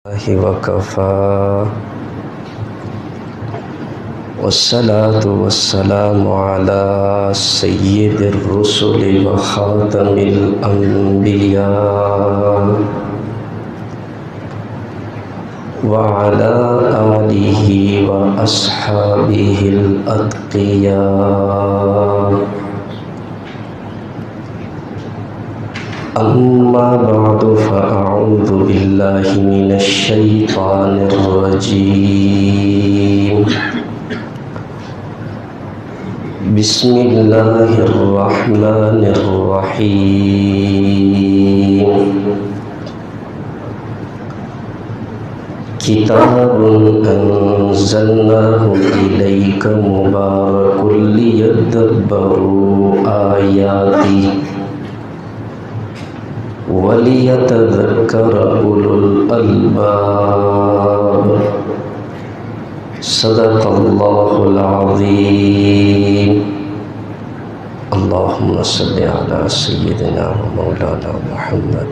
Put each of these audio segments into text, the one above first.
الله وكفى والصلاة والسلام على سيد الرسل وخاتم الأنبياء وعلى آله وأصحابه الأتقياء. أما بعد فأعوذ بالله من الشيطان الرجيم. بسم الله الرحمن الرحيم. كتاب أنزلناه إليك مبارك ليدبروا آياته وَلِيَتَذَكَّرَ أُولُو الْأَلْبَابِ. صدق اللہ العظیم. اللہم صلی علی سیدنا و مولانا محمد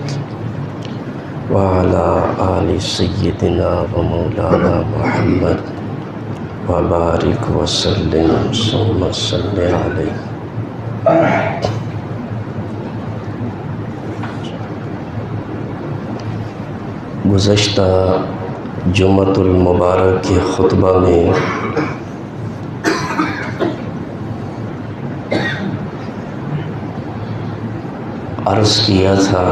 وعلی آل سیدنا و مولانا محمد وبارک وسلم ثم صلی علیہ. گزشتہ جمعۃ المبارک کے خطبہ میں عرض کیا تھا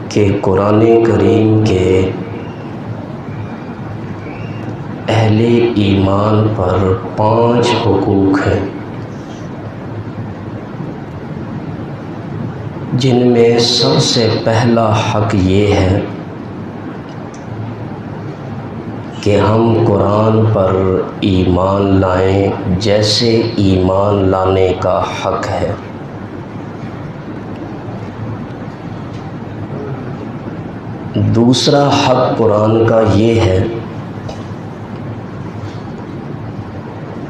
کہ قرآن کریم کے اہل ایمان پر 5 حقوق ہیں، جن میں سب سے پہلا حق یہ ہے کہ ہم قرآن پر ایمان لائیں جیسے ایمان لانے کا حق ہے. دوسرا حق قرآن کا یہ ہے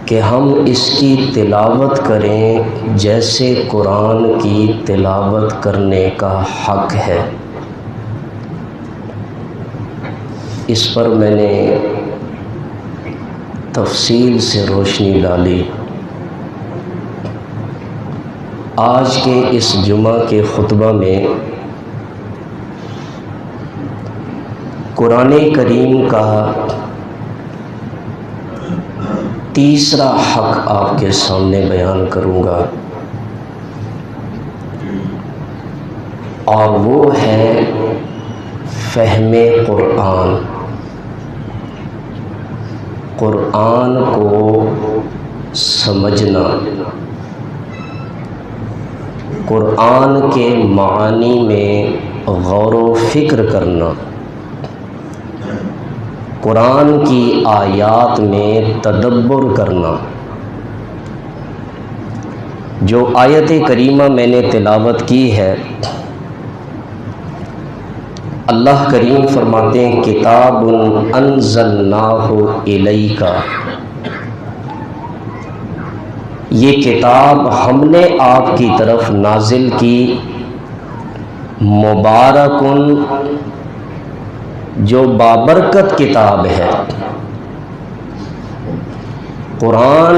کہ ہم اس کی تلاوت کریں جیسے قرآن کی تلاوت کرنے کا حق ہے. اس پر میں نے تفصیل سے روشنی ڈالی. آج کے اس جمعہ کے خطبہ میں قرآن کریم کا تیسرا حق آپ کے سامنے بیان کروں گا، اور وہ ہے فہم قرآن. قرآن کو سمجھنا، قرآن کے معانی میں غور و فکر کرنا، قرآن کی آیات میں تدبر کرنا. جو آیت کریمہ میں نے تلاوت کی ہے، اللہ کریم فرماتے ہیں کتاب انزلناہ الیک، یہ کتاب ہم نے آپ کی طرف نازل کی، مبارکن، جو بابرکت کتاب ہے. قرآن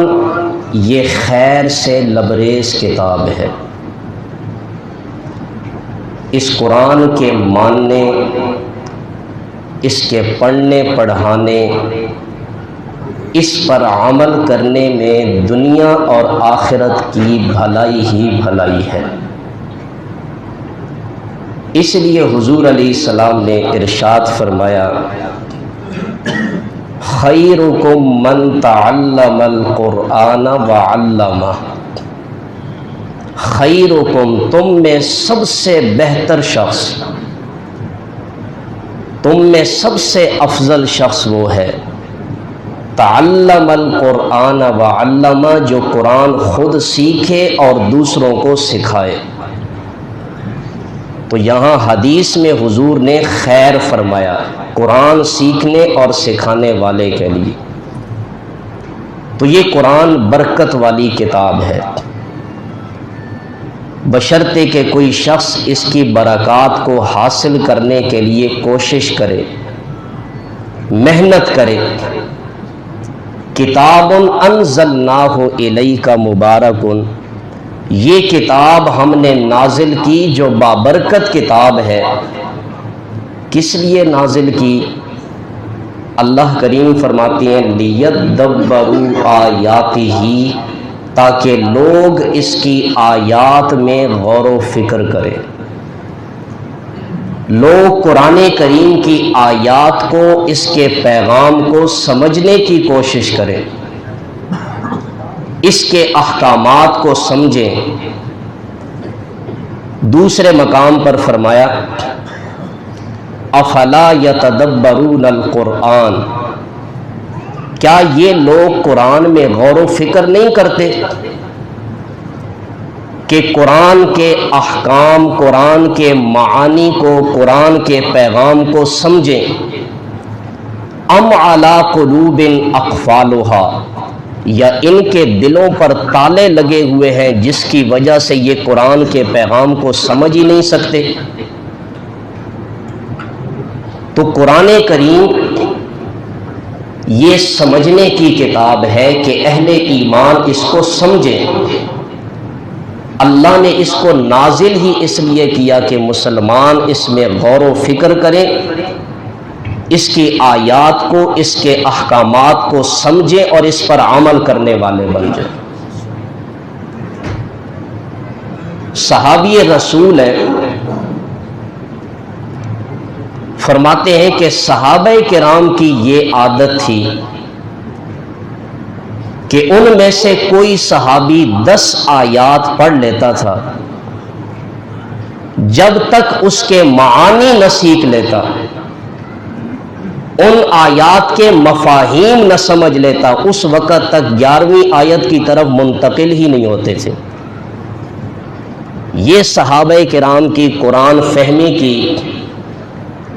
یہ خیر سے لبریز کتاب ہے. اس قرآن کے ماننے، اس کے پڑھنے پڑھانے، اس پر عمل کرنے میں دنیا اور آخرت کی بھلائی ہی بھلائی ہے. اس لیے حضور علیہ السلام نے ارشاد فرمایا خیرکم من تعلم القرآن وعلمہ. خیرکم، تم میں سب سے بہتر شخص، تم میں سب سے افضل شخص وہ ہے تعلم القرآن وعلمہ، جو قرآن خود سیکھے اور دوسروں کو سکھائے. تو یہاں حدیث میں حضور نے خیر فرمایا قرآن سیکھنے اور سکھانے والے کے لیے. تو یہ قرآن برکت والی کتاب ہے. بشرطے کہ کوئی شخص اس کی برکات کو حاصل کرنے کے لیے کوشش کرے، محنت کرے۔ کتاب انزلناہ الیک مبارک، یہ کتاب ہم نے نازل کی جو بابرکت کتاب ہے۔ کس لیے نازل کی؟ اللہ کریم فرماتی ہیں لیدبروا آیاتہ، تاکہ لوگ اس کی آیات میں غور و فکر کریں، لوگ قرآن کریم کی آیات کو، اس کے پیغام کو سمجھنے کی کوشش کریں، اس کے احکامات کو سمجھیں۔ دوسرے مقام پر فرمایا افلا یتدبرون القرآن، کیا یہ لوگ قرآن میں غور و فکر نہیں کرتے کہ قرآن کے احکام، قرآن کے معانی کو، قرآن کے پیغام کو سمجھیں؟ ام علی قلوب اقفالها، یا ان کے دلوں پر تالے لگے ہوئے ہیں جس کی وجہ سے یہ قرآن کے پیغام کو سمجھ ہی نہیں سکتے۔ تو قرآن کریم یہ سمجھنے کی کتاب ہے کہ اہل ایمان اس کو سمجھیں۔ اللہ نے اس کو نازل ہی اس لیے کیا کہ مسلمان اس میں غور و فکر کریں، اس کی آیات کو، اس کے احکامات کو سمجھیں اور اس پر عمل کرنے والے بن جائیں۔ صحابی رسول ہیں، فرماتے ہیں کہ صحابہ کرام کی یہ عادت تھی کہ ان میں سے کوئی صحابی 10 آیات پڑھ لیتا تھا، جب تک اس کے معانی نہ سیکھ لیتا، ان آیات کے مفاہیم نہ سمجھ لیتا، اس وقت تک 11ویں آیت کی طرف منتقل ہی نہیں ہوتے تھے۔ یہ صحابہ کرام کی قرآن فہمی کی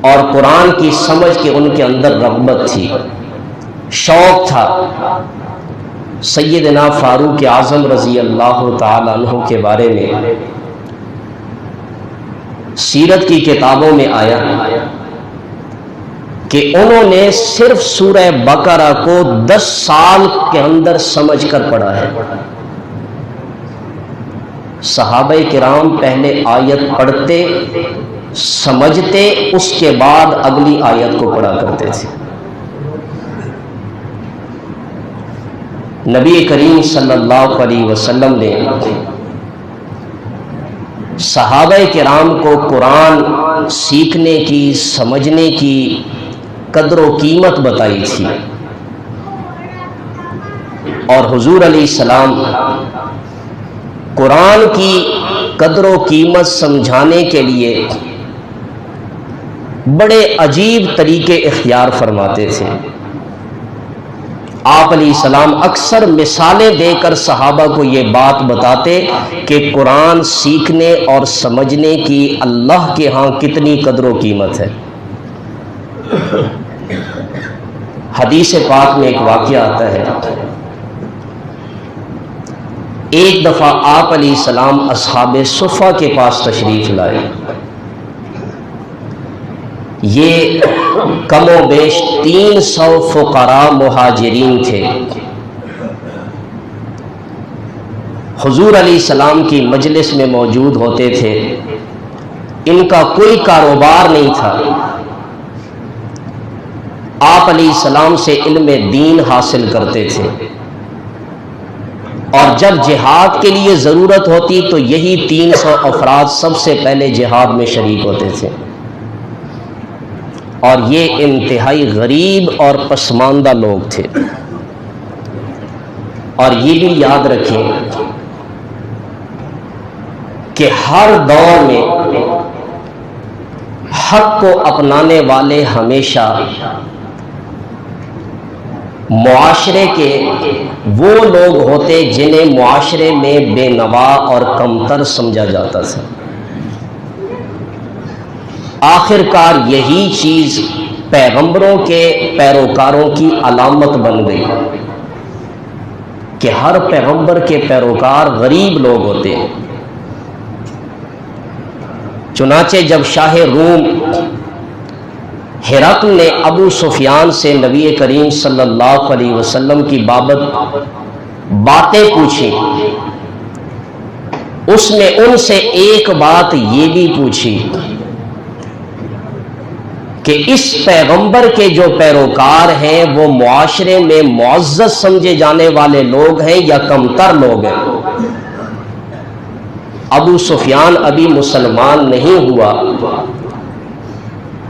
اور قرآن کی سمجھ کے ان کے اندر رغبت تھی، شوق تھا۔ سیدنا فاروق اعظم رضی اللہ تعالی عنہ کے بارے میں سیرت کی کتابوں میں آیا کہ انہوں نے صرف سورہ بقرہ کو 10 سال کے اندر سمجھ کر پڑھا ہے۔ صحابہ کرام پہلے آیت پڑھتے، سمجھتے، اس کے بعد اگلی آیت کو پڑھا کرتے تھے۔ نبی کریم صلی اللہ علیہ وسلم نے صحابہ کرام کو قرآن سیکھنے کی، سمجھنے کی قدر و قیمت بتائی تھی، اور حضور علیہ السلام قرآن کی قدر و قیمت سمجھانے کے لیے بڑے عجیب طریقے اختیار فرماتے تھے۔ آپ علیہ السلام اکثر مثالیں دے کر صحابہ کو یہ بات بتاتے کہ قرآن سیکھنے اور سمجھنے کی اللہ کے ہاں کتنی قدر و قیمت ہے۔ حدیث پاک میں ایک واقعہ آتا ہے، ایک دفعہ آپ علیہ السلام اصحاب صفہ کے پاس تشریف لائے۔ یہ کم و بیش 300 فقراء مہاجرین تھے۔ حضور علیہ السلام کی مجلس میں موجود ہوتے تھے، ان کا کوئی کاروبار نہیں تھا، آپ علیہ السلام سے علم دین حاصل کرتے تھے، اور جب جہاد کے لیے ضرورت ہوتی تو یہی 300 افراد سب سے پہلے جہاد میں شریک ہوتے تھے، اور یہ انتہائی غریب اور پسماندہ لوگ تھے۔ اور یہ بھی یاد رکھیں کہ ہر دور میں حق کو اپنانے والے ہمیشہ معاشرے کے وہ لوگ ہوتے جنہیں معاشرے میں بے نوا اور کمتر سمجھا جاتا تھا۔ آخر کار یہی چیز پیغمبروں کے پیروکاروں کی علامت بن گئی کہ ہر پیغمبر کے پیروکار غریب لوگ ہوتے ہیں، چنانچہ جب شاہ روم ہرقل نے ابو سفیان سے نبی کریم صلی اللہ علیہ وسلم کی بابت باتیں پوچھی، اس نے ان سے ایک بات یہ بھی پوچھی کہ اس پیغمبر کے جو پیروکار ہیں وہ معاشرے میں معزز سمجھے جانے والے لوگ ہیں یا کمتر لوگ ہیں؟ ابو سفیان ابھی مسلمان نہیں ہوا،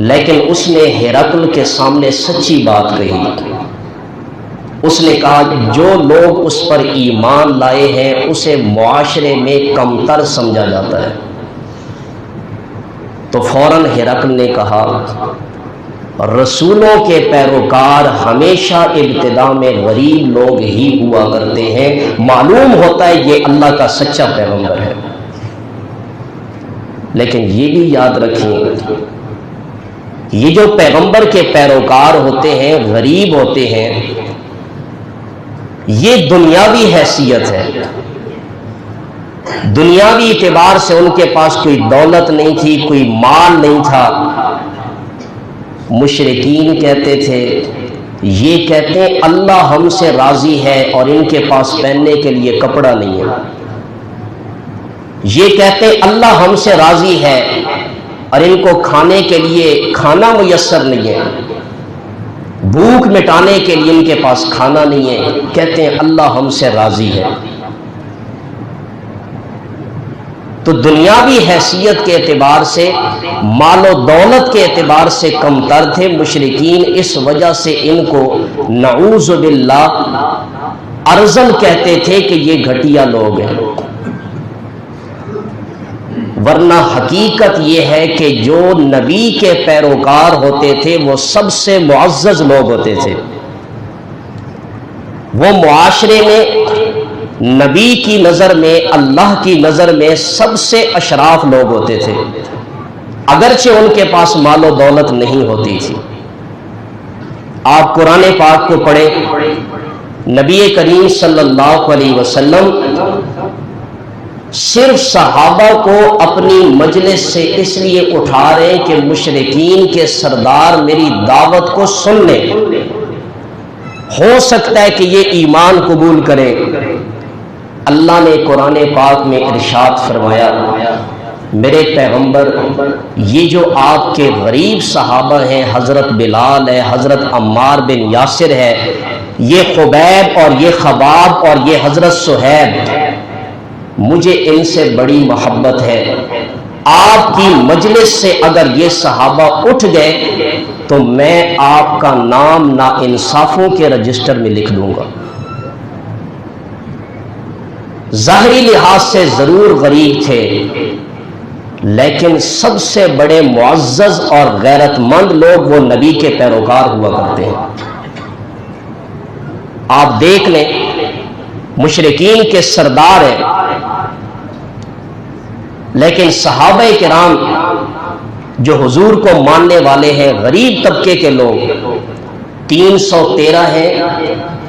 لیکن اس نے ہرقل کے سامنے سچی بات کہی۔ اس نے کہا جو لوگ اس پر ایمان لائے ہیں اسے معاشرے میں کمتر سمجھا جاتا ہے۔ تو فوراً ہرقل نے کہا رسولوں کے پیروکار ہمیشہ ابتدا میں غریب لوگ ہی ہوا کرتے ہیں، معلوم ہوتا ہے یہ اللہ کا سچا پیغمبر ہے۔ لیکن یہ بھی یاد رکھیں یہ جو پیغمبر کے پیروکار ہوتے ہیں غریب ہوتے ہیں، یہ دنیاوی حیثیت ہے، دنیاوی اعتبار سے ان کے پاس کوئی دولت نہیں تھی، کوئی مال نہیں تھا۔ مشرکین کہتے تھے، یہ کہتے ہیں اللہ ہم سے راضی ہے اور ان کے پاس پہننے کے لیے کپڑا نہیں ہے، یہ کہتے ہیں اللہ ہم سے راضی ہے اور ان کو کھانے کے لیے کھانا میسر نہیں ہے، بھوک مٹانے کے لیے ان کے پاس کھانا نہیں ہے، کہتے ہیں اللہ ہم سے راضی ہے۔ تو دنیاوی حیثیت کے اعتبار سے، مال و دولت کے اعتبار سے کمتر تھے مشرکین، اس وجہ سے ان کو نعوذ باللہ ارذل کہتے تھے کہ یہ گھٹیا لوگ ہیں۔ ورنہ حقیقت یہ ہے کہ جو نبی کے پیروکار ہوتے تھے وہ سب سے معزز لوگ ہوتے تھے، وہ معاشرے میں نبی کی نظر میں، اللہ کی نظر میں سب سے اشراف لوگ ہوتے تھے، اگرچہ ان کے پاس مال و دولت نہیں ہوتی تھی۔ آپ قرآن پاک کو پڑھیں، نبی کریم صلی اللہ علیہ وسلم صرف صحابہ کو اپنی مجلس سے اس لیے اٹھا رہے ہیں کہ مشرکین کے سردار میری دعوت کو سن لیں، ہو سکتا ہے کہ یہ ایمان قبول کریں۔ اللہ نے قرآن پاک میں ارشاد فرمایا میرے پیغمبر یہ جو آپ کے غریب صحابہ ہیں، حضرت بلال ہے، حضرت عمار بن یاسر ہے، یہ خبیب اور یہ خباب اور یہ حضرت صہیب، مجھے ان سے بڑی محبت ہے۔ آپ کی مجلس سے اگر یہ صحابہ اٹھ گئے تو میں آپ کا نام ناانصافوں کے رجسٹر میں لکھ دوں گا۔ ظاہری لحاظ سے ضرور غریب تھے، لیکن سب سے بڑے معزز اور غیرت مند لوگ وہ نبی کے پیروکار ہوا کرتے ہیں۔ آپ دیکھ لیں مشرکین کے سردار ہیں، لیکن صحابہ کرام جو حضور کو ماننے والے ہیں، غریب طبقے کے لوگ 313 ہیں،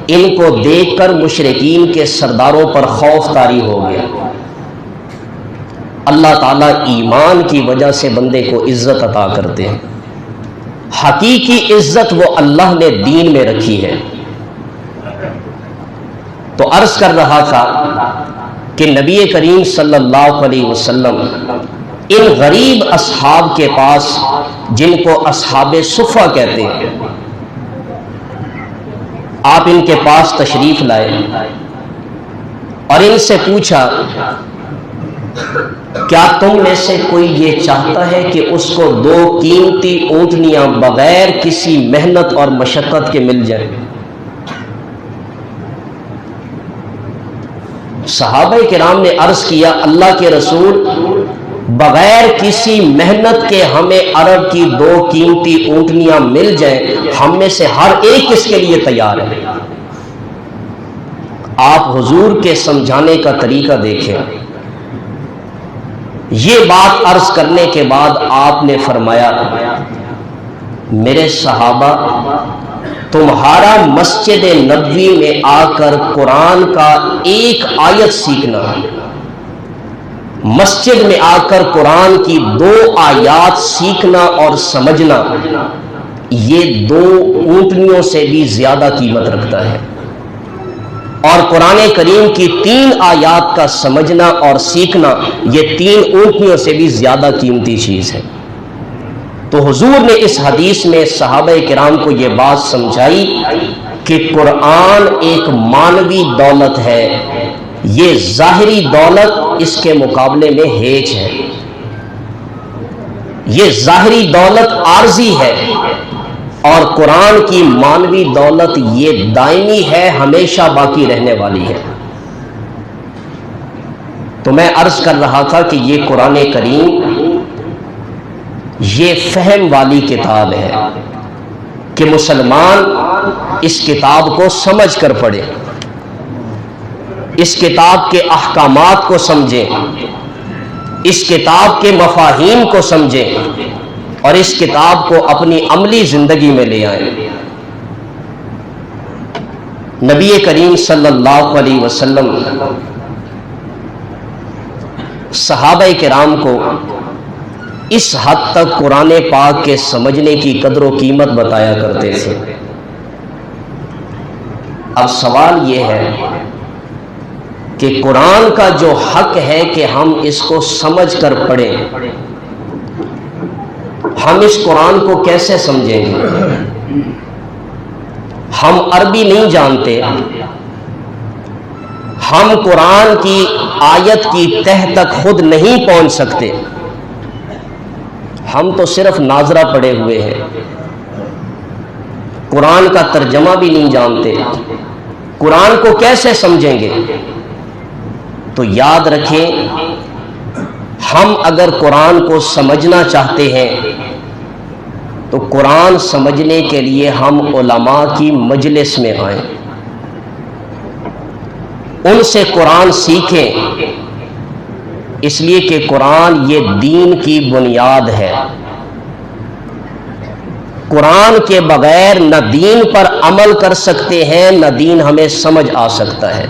ان کو دیکھ کر مشرکین کے سرداروں پر خوف طاری ہو گیا۔ اللہ تعالیٰ ایمان کی وجہ سے بندے کو عزت عطا کرتے ہیں، حقیقی عزت وہ اللہ نے دین میں رکھی ہے۔ تو عرض کر رہا تھا کہ نبی کریم صلی اللہ علیہ وسلم ان غریب اصحاب کے پاس، جن کو اصحاب صفہ کہتے ہیں، آپ ان کے پاس تشریف لائے اور ان سے پوچھا کیا تم میں سے کوئی یہ چاہتا ہے کہ اس کو 2 قیمتی اونٹنیاں بغیر کسی محنت اور مشقت کے مل جائیں؟ صحابہ کرام نے عرض کیا اللہ کے رسول، بغیر کسی محنت کے ہمیں عرب کی 2 قیمتی اونٹنیاں مل جائیں، ہم میں سے ہر ایک اس کے لیے تیار ہے۔ آپ حضور کے سمجھانے کا طریقہ دیکھیں۔ یہ بات عرض کرنے کے بعد آپ نے فرمایا میرے صحابہ، تمہارا مسجد نبوی میں آ کر قرآن کا ایک آیت سیکھنا مسجد میں آ کر قرآن کی 2 آیات سیکھنا اور سمجھنا یہ 2 اونٹنیوں سے بھی زیادہ قیمت رکھتا ہے، اور قرآن کریم کی 3 آیات کا سمجھنا اور سیکھنا یہ 3 اونٹنیوں سے بھی زیادہ قیمتی چیز ہے۔ تو حضور نے اس حدیث میں صحابہ کرام کو یہ بات سمجھائی کہ قرآن ایک مانوی دولت ہے، یہ ظاہری دولت اس کے مقابلے میں ہیچ ہے، یہ ظاہری دولت عارضی ہے، اور قرآن کی مانوی دولت یہ دائمی ہے، ہمیشہ باقی رہنے والی ہے۔ تو میں عرض کر رہا تھا کہ یہ قرآن کریم یہ فہم والی کتاب ہے کہ مسلمان اس کتاب کو سمجھ کر پڑھے، اس کتاب کے احکامات کو سمجھیں، اس کتاب کے مفاہیم کو سمجھیں، اور اس کتاب کو اپنی عملی زندگی میں لے آئیں۔ نبی کریم صلی اللہ علیہ وسلم صحابہ کرام کو اس حد تک قرآن پاک کے سمجھنے کی قدر و قیمت بتایا کرتے تھے۔ اب سوال یہ ہے کہ قرآن کا جو حق ہے کہ ہم اس کو سمجھ کر پڑھیں، ہم اس قرآن کو کیسے سمجھیں گے؟ ہم عربی نہیں جانتے، ہم قرآن کی آیت کی تہ تک خود نہیں پہنچ سکتے، ہم تو صرف ناظرہ پڑے ہوئے ہیں، قرآن کا ترجمہ بھی نہیں جانتے، قرآن کو کیسے سمجھیں گے؟ تو یاد رکھیں، ہم اگر قرآن کو سمجھنا چاہتے ہیں تو قرآن سمجھنے کے لیے ہم علماء کی مجلس میں آئیں، ان سے قرآن سیکھیں، اس لیے کہ قرآن یہ دین کی بنیاد ہے۔ قرآن کے بغیر نہ دین پر عمل کر سکتے ہیں، نہ دین ہمیں سمجھ آ سکتا ہے۔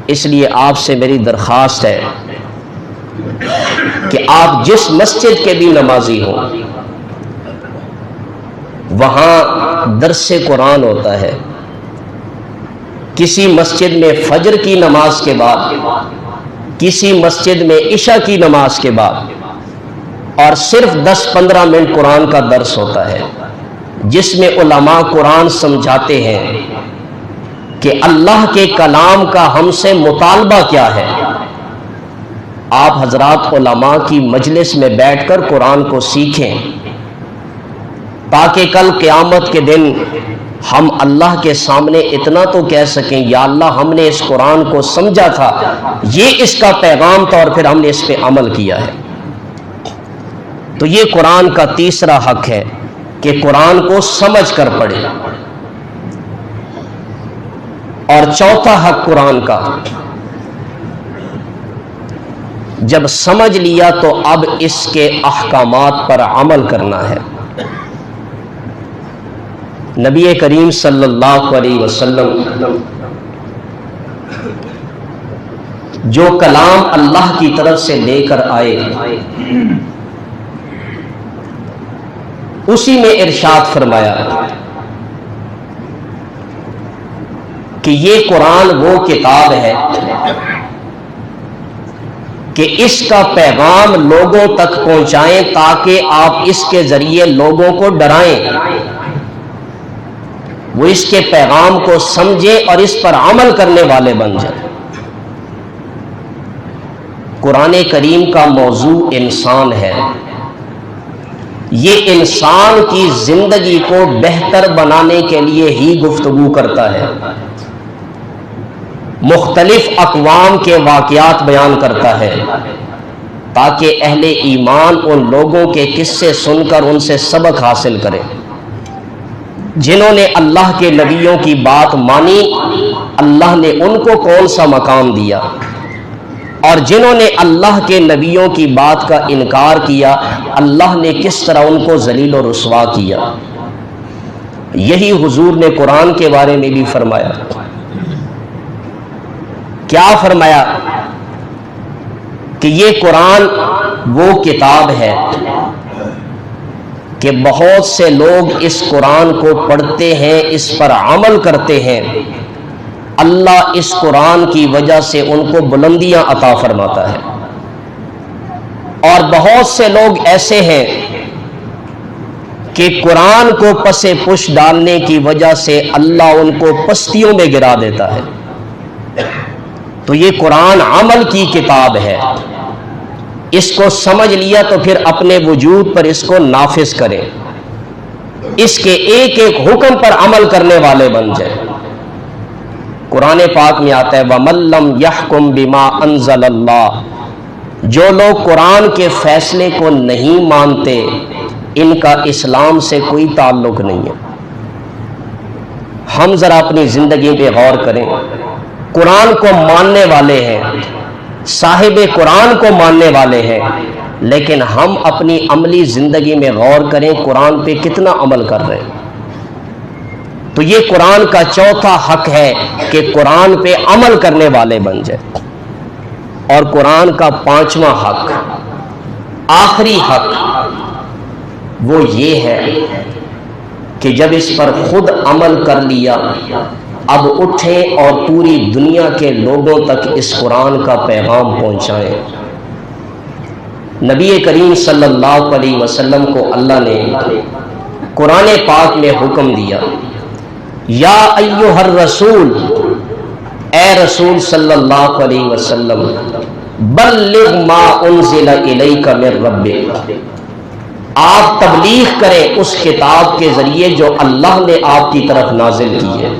اس لیے آپ سے میری درخواست ہے کہ آپ جس مسجد کے بھی نمازی ہوں، وہاں درس قرآن ہوتا ہے، کسی مسجد میں فجر کی نماز کے بعد، کسی مسجد میں عشاء کی نماز کے بعد، اور صرف 10-15 منٹ قرآن کا درس ہوتا ہے، جس میں علماء قرآن سمجھاتے ہیں کہ اللہ کے کلام کا ہم سے مطالبہ کیا ہے۔ آپ حضرات علماء کی مجلس میں بیٹھ کر قرآن کو سیکھیں، تاکہ کل قیامت کے دن ہم اللہ کے سامنے اتنا تو کہہ سکیں، یا اللہ ہم نے اس قرآن کو سمجھا تھا، یہ اس کا پیغام تھا، اور پھر ہم نے اس پہ عمل کیا ہے۔ تو یہ قرآن کا تیسرا حق ہے کہ قرآن کو سمجھ کر پڑھیں۔ اور چوتھا حق قرآن کا، جب سمجھ لیا تو اب اس کے احکامات پر عمل کرنا ہے۔ نبی کریم صلی اللہ علیہ وسلم جو کلام اللہ کی طرف سے لے کر آئے، اسی میں ارشاد فرمایا کہ یہ قرآن وہ کتاب ہے کہ اس کا پیغام لوگوں تک پہنچائیں، تاکہ آپ اس کے ذریعے لوگوں کو ڈرائیں، وہ اس کے پیغام کو سمجھیں اور اس پر عمل کرنے والے بن جائیں۔ قرآن کریم کا موضوع انسان ہے، یہ انسان کی زندگی کو بہتر بنانے کے لیے ہی گفتگو کرتا ہے، مختلف اقوام کے واقعات بیان کرتا ہے، تاکہ اہل ایمان ان لوگوں کے قصے سن کر ان سے سبق حاصل کریں، جنہوں نے اللہ کے نبیوں کی بات مانی، اللہ نے ان کو کون سا مقام دیا، اور جنہوں نے اللہ کے نبیوں کی بات کا انکار کیا، اللہ نے کس طرح ان کو ذلیل و رسوا کیا۔ یہی حضور نے قرآن کے بارے میں بھی فرمایا۔ کیا فرمایا کہ یہ قرآن وہ کتاب ہے کہ بہت سے لوگ اس قرآن کو پڑھتے ہیں، اس پر عمل کرتے ہیں، اللہ اس قرآن کی وجہ سے ان کو بلندیاں عطا فرماتا ہے، اور بہت سے لوگ ایسے ہیں کہ قرآن کو پس پش ڈالنے کی وجہ سے اللہ ان کو پستیوں میں گرا دیتا ہے۔ تو یہ قرآن عمل کی کتاب ہے، اس کو سمجھ لیا تو پھر اپنے وجود پر اس کو نافذ کریں، اس کے ایک ایک حکم پر عمل کرنے والے بن جائیں۔ قرآن پاک میں آتا ہے وَمَن لَّمْ يَحْكُم بِمَا أَنزَلَ اللَّهُ، جو لوگ قرآن کے فیصلے کو نہیں مانتے ان کا اسلام سے کوئی تعلق نہیں ہے۔ ہم ذرا اپنی زندگی پہ غور کریں، قرآن کو ماننے والے ہیں، صاحب قرآن کو ماننے والے ہیں، لیکن ہم اپنی عملی زندگی میں غور کریں قرآن پہ کتنا عمل کر رہے ہیں۔ تو یہ قرآن کا چوتھا حق ہے کہ قرآن پہ عمل کرنے والے بن جائیں، اور قرآن کا پانچواں حق، آخری حق، وہ یہ ہے کہ جب اس پر خود عمل کر لیا اب اٹھیں اور پوری دنیا کے لوگوں تک اس قرآن کا پیغام پہنچائیں۔ نبی کریم صلی اللہ علیہ وسلم کو اللہ نے قرآن پاک میں حکم دیا، یا ایھا الرسول، اے رسول صلی اللہ علیہ وسلم، بلغ ما انزل الیک من ربک، آپ تبلیغ کریں اس کتاب کے ذریعے جو اللہ نے آپ کی طرف نازل کی ہے،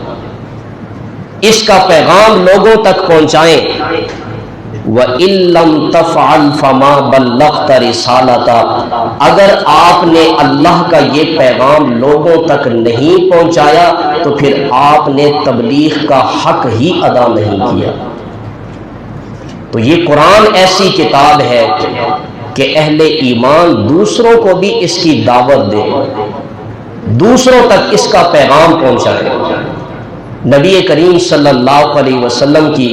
اس کا پیغام لوگوں تک پہنچائیں۔ وَإِن لَّمْ تَفْعَلْ فَمَا بَلَّغْتَ رِسَالَتَهُ، اگر آپ نے اللہ کا یہ پیغام لوگوں تک نہیں پہنچایا تو پھر آپ نے تبلیغ کا حق ہی ادا نہیں کیا۔ تو یہ قرآن ایسی کتاب ہے کہ اہل ایمان دوسروں کو بھی اس کی دعوت دیں، دوسروں تک اس کا پیغام پہنچائیں۔ نبی کریم صلی اللہ علیہ وسلم کی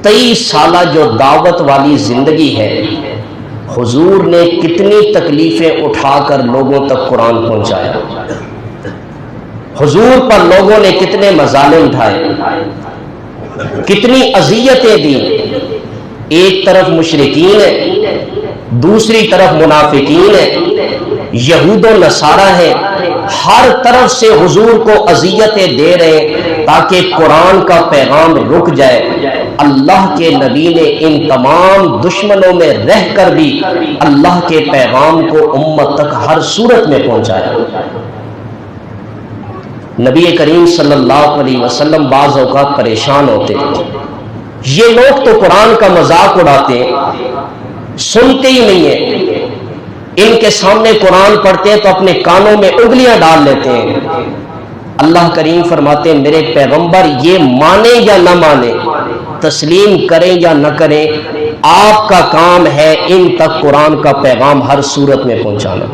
23 سالہ جو دعوت والی زندگی ہے، حضور نے کتنی تکلیفیں اٹھا کر لوگوں تک قرآن پہنچایا، حضور پر لوگوں نے کتنے مظالم اٹھائے، کتنی اذیتیں دی، ایک طرف مشرکین ہے، دوسری طرف منافقین ہے، یہود و نصارہ ہیں، ہر طرف سے حضور کو اذیتیں دے رہے تاکہ قرآن کا پیغام رک جائے۔ اللہ کے نبی نے ان تمام دشمنوں میں رہ کر بھی اللہ کے پیغام کو امت تک ہر صورت میں پہنچایا۔ نبی کریم صلی اللہ علیہ وسلم بعض اوقات پریشان ہوتے، یہ لوگ تو قرآن کا مذاق اڑاتے، سنتے ہی نہیں ہیں، ان کے سامنے قرآن پڑھتے ہیں تو اپنے کانوں میں انگلیاں ڈال لیتے ہیں۔ اللہ کریم فرماتے ہیں میرے پیغمبر یہ مانے یا نہ مانے، تسلیم کریں یا نہ کریں، آپ کا کام ہے ان تک قرآن کا پیغام ہر صورت میں پہنچانا۔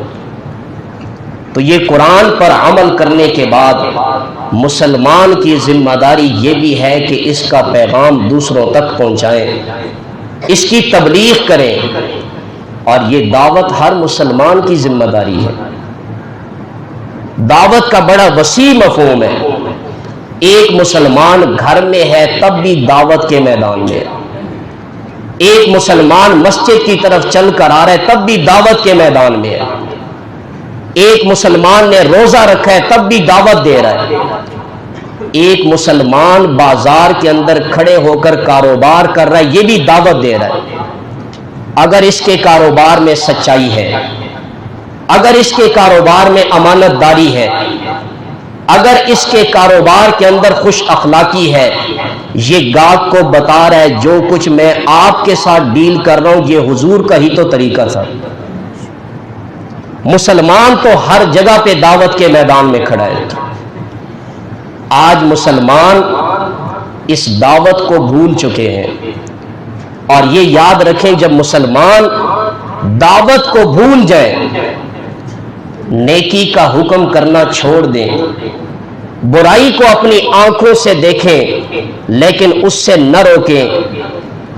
تو یہ قرآن پر عمل کرنے کے بعد مسلمان کی ذمہ داری یہ بھی ہے کہ اس کا پیغام دوسروں تک پہنچائیں، اس کی تبلیغ کریں، اور یہ دعوت ہر مسلمان کی ذمہ داری ہے۔ دعوت کا بڑا وسیع مفہوم ہے، ایک مسلمان گھر میں ہے تب بھی دعوت کے میدان میں، ایک مسلمان مسجد کی طرف چل کر آ رہا ہے تب بھی دعوت کے میدان میں ہے، ایک مسلمان نے روزہ رکھا ہے تب بھی دعوت دے رہا ہے، ایک مسلمان بازار کے اندر کھڑے ہو کر کاروبار کر رہا ہے یہ بھی دعوت دے رہا ہے۔ اگر اس کے کاروبار میں سچائی ہے، اگر اس کے کاروبار میں امانت داری ہے، اگر اس کے کاروبار کے اندر خوش اخلاقی ہے، یہ گاہک کو بتا رہا ہے جو کچھ میں آپ کے ساتھ ڈیل کر رہا ہوں یہ حضور کا ہی تو طریقہ تھا۔ مسلمان تو ہر جگہ پہ دعوت کے میدان میں کھڑا ہے۔ آج مسلمان اس دعوت کو بھول چکے ہیں، اور یہ یاد رکھیں جب مسلمان دعوت کو بھول جائیں، نیکی کا حکم کرنا چھوڑ دیں، برائی کو اپنی آنکھوں سے دیکھیں لیکن اس سے نہ روکیں،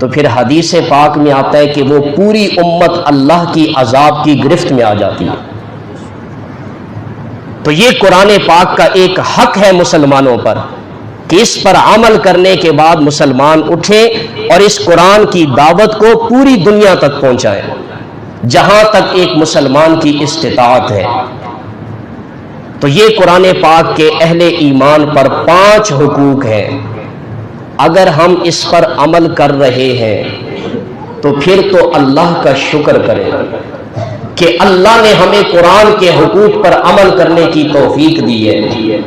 تو پھر حدیث پاک میں آتا ہے کہ وہ پوری امت اللہ کی عذاب کی گرفت میں آ جاتی ہے۔ تو یہ قرآن پاک کا ایک حق ہے مسلمانوں پر کہ اس پر عمل کرنے کے بعد مسلمان اٹھیں اور اس قرآن کی دعوت کو پوری دنیا تک پہنچائیں جہاں تک ایک مسلمان کی استطاعت ہے۔ تو یہ قرآن پاک کے اہل ایمان پر 5 حقوق ہیں۔ اگر ہم اس پر عمل کر رہے ہیں تو پھر تو اللہ کا شکر کریں کہ اللہ نے ہمیں قرآن کے حقوق پر عمل کرنے کی توفیق دی ہے۔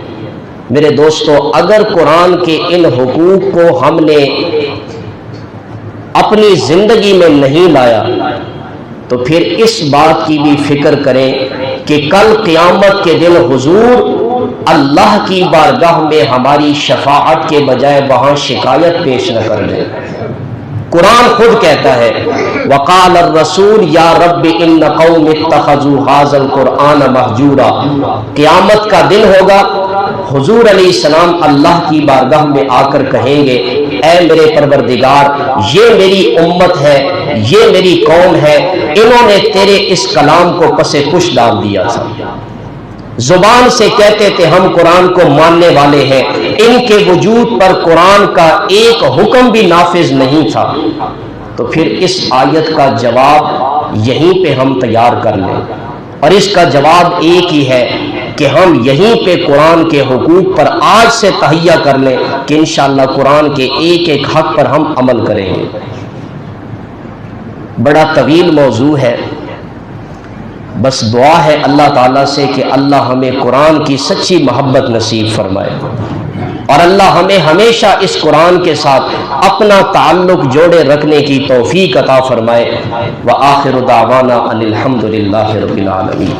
میرے دوستو، اگر قرآن کے ان حقوق کو ہم نے اپنی زندگی میں نہیں لایا تو پھر اس بات کی بھی فکر کریں کہ کل قیامت کے دن حضور اللہ کی بارگاہ میں ہماری شفاعت کے بجائے وہاں شکایت پیش نہ کر دیں۔ قرآن خود کہتا ہے وقال الرسول یا رب ان قوم اتخذوا هذا القرآن مہجورا، قیامت کا دن ہوگا، حضور علیہ السلام اللہ کی بارگاہ میں آ کر کہیں گے اے میرے پروردگار، یہ میری امت ہے، یہ میری قوم ہے، انہوں نے تیرے اس کلام کو پس پش ڈال دیا تھا، زبان سے کہتے تھے ہم قرآن کو ماننے والے ہیں، ان کے وجود پر قرآن کا ایک حکم بھی نافذ نہیں تھا۔ تو پھر اس آیت کا جواب یہیں پہ ہم تیار کر لیں، اور اس کا جواب ایک ہی ہے کہ ہم یہیں پہ قرآن کے حقوق پر آج سے تہیہ کر لیں کہ انشاءاللہ قرآن کے ایک ایک حق پر ہم عمل کریں گے۔ بڑا طویل موضوع ہے، بس دعا ہے اللہ تعالیٰ سے کہ اللہ ہمیں قرآن کی سچی محبت نصیب فرمائے، اور اللہ ہمیں ہمیشہ اس قرآن کے ساتھ اپنا تعلق جوڑے رکھنے کی توفیق عطا فرمائے۔ وآخر دعوانا ان الحمد للہ رب العالمین۔